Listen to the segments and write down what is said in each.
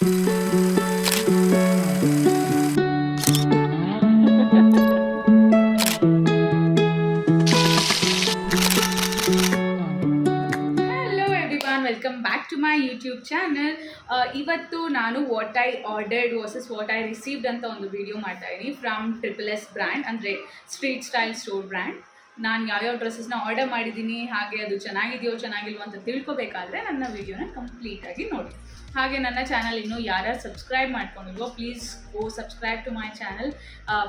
Welcome back to my YouTube channel. ಇವತ್ತು ನಾನು what I ordered versus what I received ಅಂತ ಒಂದು video ಮಾಡ್ತಾ ಇದ್ದೀನಿ ಫ್ರಮ್ SSS ಬ್ರ್ಯಾಂಡ್, ಅಂದರೆ ಸ್ಟ್ರೀಟ್ ಸ್ಟೈಲ್ ಸ್ಟೋರ್ ಬ್ರ್ಯಾಂಡ್. ನಾನು ಯಾವ್ಯಾವ ಡ್ರೆಸ್ಸಸ್ನ ಆರ್ಡರ್ ಮಾಡಿದ್ದೀನಿ, ಹಾಗೆ ಅದು ಚೆನ್ನಾಗಿದೆಯೋ ಚೆನ್ನಾಗಿಲ್ವೋ ಅಂತ ತಿಳ್ಕೊಬೇಕಾದ್ರೆ ನನ್ನ ವಿಡಿಯೋನ ಕಂಪ್ಲೀಟಾಗಿ ನೋಡಿ. ಹಾಗೆ ನನ್ನ ಚಾನಲ್ ಇನ್ನೂ ಯಾರ್ಯಾರು ಸಬ್ಸ್ಕ್ರೈಬ್ ಮಾಡ್ಕೊಂಡಿಲ್ವೋ please go subscribe to my channel.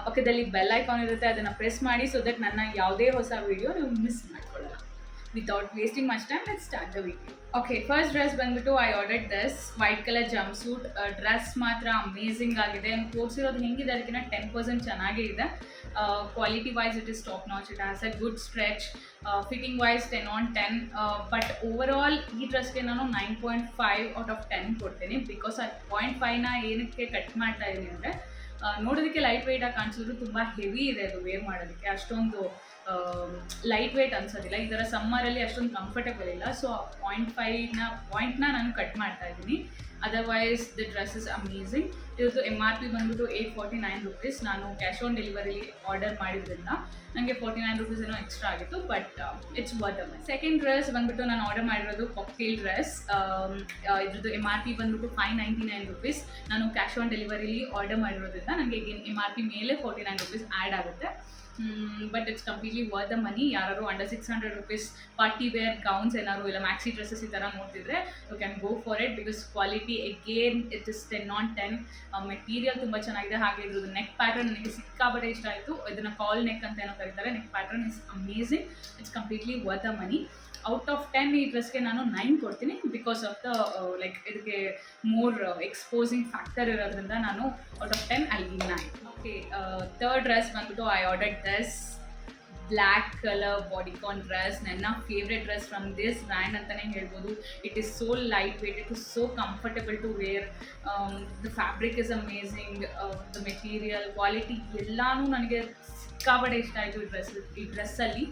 ಪಕ್ಕದಲ್ಲಿ ಬೆಲ್ ಐಕಾನ್ ಇರುತ್ತೆ, ಅದನ್ನು ಪ್ರೆಸ್ ಮಾಡಿ ಸೊ ದಟ್ ನನ್ನ ಯಾವುದೇ ಹೊಸ ವಿಡಿಯೋ ನೀವು miss ಮಾಡ್ಕೊಳ್ಳಲ್ಲ. Without wasting much time, let's start the video. Okay, first dress ಬಂದ್ಬಿಟ್ಟು I ordered this white color jumpsuit. Dress ಮಾತ್ರ ಅಮೇಝಿಂಗ್ ಆಗಿದೆ. ತೋರಿಸಿರೋದು ಹೆಂಗಿದೆ ಅದಕ್ಕಿಂತ 10% ಚೆನ್ನಾಗೇ ಇದೆ. Quality wise it is top notch. It has a good stretch. Fitting wise 10 on 10. But overall ಈ ಡ್ರೆಸ್ಗೆ ನಾನು 9.5 out of 10 ಕೊಡ್ತೀನಿ. ಬಿಕಾಸ್ ಆ 0.5ನ ಏನಕ್ಕೆ ಕಟ್ ಮಾಡ್ತಾ ಇದ್ದೀನಿ ಅಂದರೆ, ನೋಡೋದಕ್ಕೆ ಲೈಟ್ ವೆಯ್ಟಾಗಿ ಕಾಣಿಸಿದ್ರು ತುಂಬ ಹೆವಿ ಇದೆ ಅದು ವೇರ್ ಮಾಡೋದಕ್ಕೆ. ಅಷ್ಟೊಂದು ಲೈಟ್ ವೆಯ್ಟ್ ಅನ್ಸೋದಿಲ್ಲ. ಈ ಥರ ಸಮ್ಮರಲ್ಲಿ ಅಷ್ಟೊಂದು ಕಂಫರ್ಟೇಬಲ್ ಇಲ್ಲ. ಸೊ 0.5ನ ನಾನು ಕಟ್ ಮಾಡ್ತಾ ಇದ್ದೀನಿ. Otherwise the dress is amazing. ಇದ್ರದ್ದು MRP ಬಂದ್ಬಿಟ್ಟು 849 rupees. ನಾನು ಕ್ಯಾಶ್ ಆನ್ ಡೆಲಿವರಿಲಿ ಆರ್ಡರ್ ಮಾಡಿದ್ರಿಂದ ನನಗೆ 49 rupees ಏನೋ ಎಕ್ಸ್ಟ್ರಾ ಆಗಿತ್ತು, but it's worth a money. Second dress ಬಂದ್ಬಿಟ್ಟು ನಾನು ಆರ್ಡರ್ ಮಾಡಿರೋದು ಕಾಕ್ಟೇಲ್ ಡ್ರೆಸ್. ಇದ್ರದ್ದು MRP ಬಂದ್ಬಿಟ್ಟು 599 rupees. ನಾನು ಕ್ಯಾಶ್ ಆನ್ ಡೆಲಿವರಿಲಿ ಆರ್ಡರ್ ಮಾಡಿರೋದ್ರಿಂದ ನನಗೆ MRP ಮೇಲೆ 49 rupees ಆ್ಯಡ್ ಆಗುತ್ತೆ. But it's completely worth the money. ಯಾರು under 600 rupees party wear gowns ಏನಾದ್ರು ಇಲ್ಲ ಮ್ಯಾಕ್ಸಿ ಡ್ರೆಸ್ಸಸ್ ಈ ಥರ ನೋಡ್ತಿದ್ರೆ you can go for it. Because quality again it is 10 on 10. Material ತುಂಬ ಚೆನ್ನಾಗಿದೆ. ಹಾಗೆ ಇದ್ರದ್ದು ನೆಕ್ ಪ್ಯಾಟರ್ನ್ ನನಗೆ ಸಿಕ್ಕಾಪಟ್ಟೆ ಇಷ್ಟ ಆಯಿತು. ಇದನ್ನು ಕಾಲ್ ನೆಕ್ ಅಂತ ಏನೋ ಕರೀತಾರೆ. Neck pattern is amazing. It's completely worth the money. Out of 10 ಈ ಡ್ರೆಸ್ಗೆ ನಾನು 9 ಕೊಡ್ತೀನಿ. ಬಿಕಾಸ್ ಆಫ್ ದ ಲೈಕ್ ಇದಕ್ಕೆ ಮೋರ್ ಎಕ್ಸ್ಪೋಸಿಂಗ್ ಫ್ಯಾಕ್ಟರ್ ಇರೋದ್ರಿಂದ ನಾನು out of 10 I give 9. Okay, third dress ಬಂದ್ಬಿಟ್ಟು I ordered this black colour bodycon dress. ನನ್ನ favourite dress from this brand ಅಂತಲೇ ಹೇಳ್ಬೋದು. It is so light weight, it is so comfortable to wear. The fabric is amazing. The material quality ಎಲ್ಲನೂ ನನಗೆ ಸಿಕ್ಕಾಪಟ್ಟೆ ಇಷ್ಟ ಆಯಿತು ಈ ಡ್ರೆಸ್ಸಲ್ಲಿ.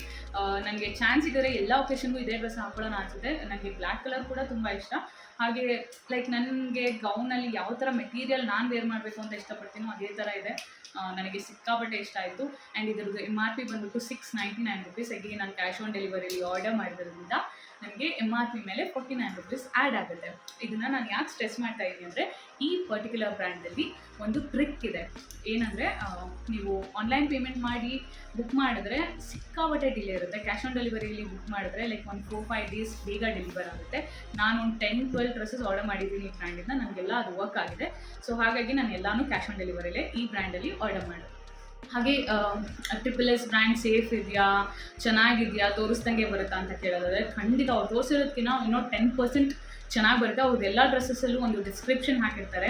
ನನಗೆ ಚಾನ್ಸ್ ಇದ್ದರೆ ಎಲ್ಲ ಒಕೇಶನ್ಗೂ ಇದೇ ಡ್ರೆಸ್ ಹಾಕೊಳ್ಳೋಣ ಅನಿಸುತ್ತೆ. ನನಗೆ ಬ್ಲ್ಯಾಕ್ ಕಲರ್ ಕೂಡ ತುಂಬ ಇಷ್ಟ. ಹಾಗೆ ಲೈಕ್ ನನಗೆ ಗೌನಲ್ಲಿ ಯಾವ ಥರ ಮೆಟೀರಿಯಲ್ ನಾನು ವೇರ್ ಮಾಡಬೇಕು ಅಂತ ಇಷ್ಟಪಡ್ತೀನೋ ಅದೇ ಥರ ಇದೆ. ನನಗೆ ಸಿಕ್ಕಾಪಟ್ಟೆ ಇಷ್ಟ ಆಯಿತು. ಆ್ಯಂಡ್ ಇದರದ್ದು MRP ಬಂದ್ಬಿಟ್ಟು 699 rupees. ಅಗೇನ್ ನಾನು ಕ್ಯಾಶ್ ಆನ್ ಡೆಲಿವರಿಲಿ ಆರ್ಡರ್ ಮಾಡಿರೋದ್ರಿಂದ ನನಗೆ MRP ಮೇಲೆ 49 rupees ಆ್ಯಡ್ ಆಗುತ್ತೆ. ಇದನ್ನು ನಾನು ಯಾಕೆ ಸ್ಟ್ರೆಸ್ ಮಾಡ್ತಾ ಇದ್ದೀನಿ ಅಂದರೆ, ಈ ಪರ್ಟಿಕ್ಯುಲರ್ ಬ್ರ್ಯಾಂಡಲ್ಲಿ ಒಂದು ಟ್ರಿಕ್ ಇದೆ. ಏನಂದರೆ, ನೀವು ಆನ್ಲೈನ್ ಪೇಮೆಂಟ್ ಮಾಡಿ ಬುಕ್ ಮಾಡಿದ್ರೆ ಸಿಕ್ಕಾಪಟ್ಟೆ ಡಿಲೇ ಇರುತ್ತೆ. ಕ್ಯಾಶ್ ಆನ್ ಡೆಲಿವರಿಲಿ ಬುಕ್ ಮಾಡಿದ್ರೆ ಲೈಕ್ ಒಂದು 4-5 days ಬೇಗ ಡೆಲಿವರ್ ಆಗುತ್ತೆ. ನಾನು ಒಂದು 10-12 ಡ್ರೆಸ್ಸಸ್ ಆರ್ಡರ್ ಮಾಡಿದ್ದೀನಿ ಈ ಬ್ರ್ಯಾಂಡಿಂದ. ನನಗೆಲ್ಲ ಅದು ವರ್ಕ್ ಆಗಿದೆ. ಸೊ ಹಾಗಾಗಿ ನಾನು ಎಲ್ಲನೂ ಕ್ಯಾಶ್ ಆನ್ ಡೆಲಿವರಿಲೇ ಈ ಬ್ರ್ಯಾಂಡಲ್ಲಿ ಆರ್ಡರ್ ಮಾಡಿದೆ. ಹಾಗೆ SSS ಬ್ರ್ಯಾಂಡ್ ಸೇಫ್ ಇದೆಯಾ, ಚೆನ್ನಾಗಿದೆಯಾ, ತೋರಿಸ್ದಂಗೆ ಬರುತ್ತಾ ಅಂತ ಕೇಳೋದಾದರೆ ಖಂಡಿತ ಅವ್ರು ತೋರಿಸಿರೋದಕ್ಕಿಂತ ಇನ್ನೂ 10% ಚೆನ್ನಾಗಿ ಬರುತ್ತೆ. ಅವ್ರದ್ದು ಎಲ್ಲ ಡ್ರೆಸ್ಸಸ್ಸಲ್ಲೂ ಒಂದು ಡಿಸ್ಕ್ರಿಪ್ಷನ್ ಹಾಕಿರ್ತಾರೆ,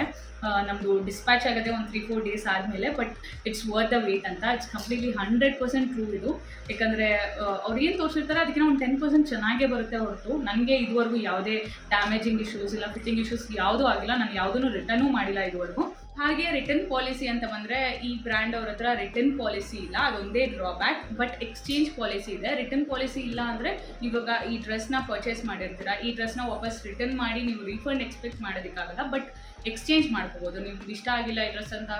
ನಮ್ಮದು ಡಿಸ್ಪ್ಯಾಚ್ ಆಗುತ್ತೆ ಒಂದು 3-4 days ಆದಮೇಲೆ, but it's worth the wait ಅಂತ. ಇಟ್ಸ್ ಕಂಪ್ಲೀಟ್ಲಿ 100% ಟ್ರೂ ಇದು. ಯಾಕಂದರೆ ಅವ್ರು ಏನು ತೋರಿಸಿರ್ತಾರೆ ಅದಕ್ಕಿಂತ ಒಂದು 10% ಚೆನ್ನಾಗೇ ಬರುತ್ತೆ ಹೊರತು ನನಗೆ ಇದುವರೆಗೂ ಯಾವುದೇ ಡ್ಯಾಮೇಜಿಂಗ್ ಇಶ್ಯೂಸ್ ಇಲ್ಲ, ಫಿಟ್ಟಿಂಗ್ ಇಶ್ಯೂಸ್ ಯಾವುದೂ ಆಗಿಲ್ಲ. ನಾನು ಯಾವುದೂ ರಿಟರ್ನೂ ಮಾಡಿಲ್ಲ ಇದುವರೆಗೂ. ಹಾಗೆ ರಿಟರ್ನ್ ಪಾಲಿಸಿ ಅಂತ ಬಂದರೆ, ಈ ಬ್ರ್ಯಾಂಡ್ ಅವ್ರ ಹತ್ರ ರಿಟರ್ನ್ ಪಾಲಿಸಿ ಇಲ್ಲ, ಅದೊಂದೇ ಡ್ರಾಬ್ಯಾಕ್. ಬಟ್ ಎಕ್ಸ್ಚೇಂಜ್ ಪಾಲಿಸಿ ಇದೆ. ರಿಟರ್ನ್ ಪಾಲಿಸಿ ಇಲ್ಲ ಅಂದರೆ, ಇವಾಗ ಈ ಡ್ರೆಸ್ನ ಪರ್ಚೇಸ್ ಮಾಡಿರ್ತೀರ, ಈ ಡ್ರೆಸ್ನ ವಾಪಸ್ ರಿಟರ್ನ್ ಮಾಡಿ ನೀವು ರೀಫಂಡ್ ಎಕ್ಸ್ಪೆಕ್ಟ್ ಮಾಡೋದಕ್ಕಾಗಲ್ಲ. ಬಟ್ ಎಕ್ಸ್ಚೇಂಜ್ ಮಾಡ್ಕೋಬೋದು. ನಿಮ್ಗೆ ಇಷ್ಟ ಆಗಿಲ್ಲ ಈ ಡ್ರೆಸ್ ಅಂತ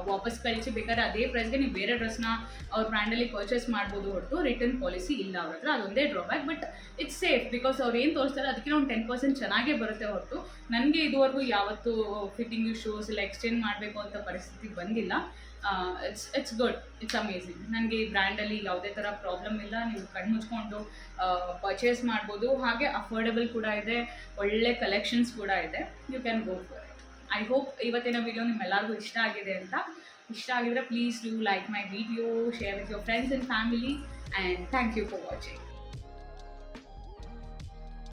ವಾಪಸ್ ಕಳಿಸಿ ಬೇಕಾದ್ರೆ ಅದೇ ಪ್ರೈಸ್ಗೆ ನೀವು ಬೇರೆ ಡ್ರೆಸ್ನ ಅವ್ರ ಬ್ರ್ಯಾಂಡಲ್ಲಿ ಪರ್ಚೇಸ್ ಮಾಡ್ಬೋದು ಹೊರತು ರಿಟರ್ನ್ ಪಾಲಿಸಿ ಇಲ್ಲ ಅವ್ರ ಹತ್ರ. ಅದೊಂದೇ drawback. But it's safe. Because ಅವ್ರು ಏನು ತೋರಿಸ್ತಾರೆ ಅದಕ್ಕಿಂತ ಒಂದು 10% ಚೆನ್ನಾಗೇ ಬರುತ್ತೆ ಹೊರತು ನನಗೆ ಇದುವರೆಗೂ ಯಾವತ್ತೂ ಫಿಟ್ಟಿಂಗ್ ಇಶ್ಯೂಸ್ ಇಲ್ಲ ಎಕ್ಸ್ಚೇಂಜ್ ಮಾಡಬೇಕು ಅಂತ ಪರಿಸ್ಥಿತಿ ಬಂದಿಲ್ಲ. It's good, it's amazing. ನನಗೆ ಈ ಬ್ರ್ಯಾಂಡಲ್ಲಿ ಯಾವುದೇ ಥರ ಪ್ರಾಬ್ಲಮ್ ಇಲ್ಲ. ನೀವು ಕಣ್ಣು ಮುಚ್ಕೊಂಡು ಪರ್ಚೇಸ್ ಮಾಡ್ಬೋದು. ಹಾಗೆ ಅಫೋರ್ಡೆಬಲ್ ಕೂಡ ಇದೆ, ಒಳ್ಳೆ ಕಲೆಕ್ಷನ್ಸ್ ಕೂಡ ಇದೆ. You can go for it. I hope ಇವತ್ತಿನ ವಿಡಿಯೋ ನಿಮ್ಮೆಲ್ಲರಿಗೂ ಇಷ್ಟ ಆಗಿದೆ ಅಂತ. ಇಷ್ಟ ಆಗಿದ್ರೆ please do like my video, share with your friends and family, and thank you for watching.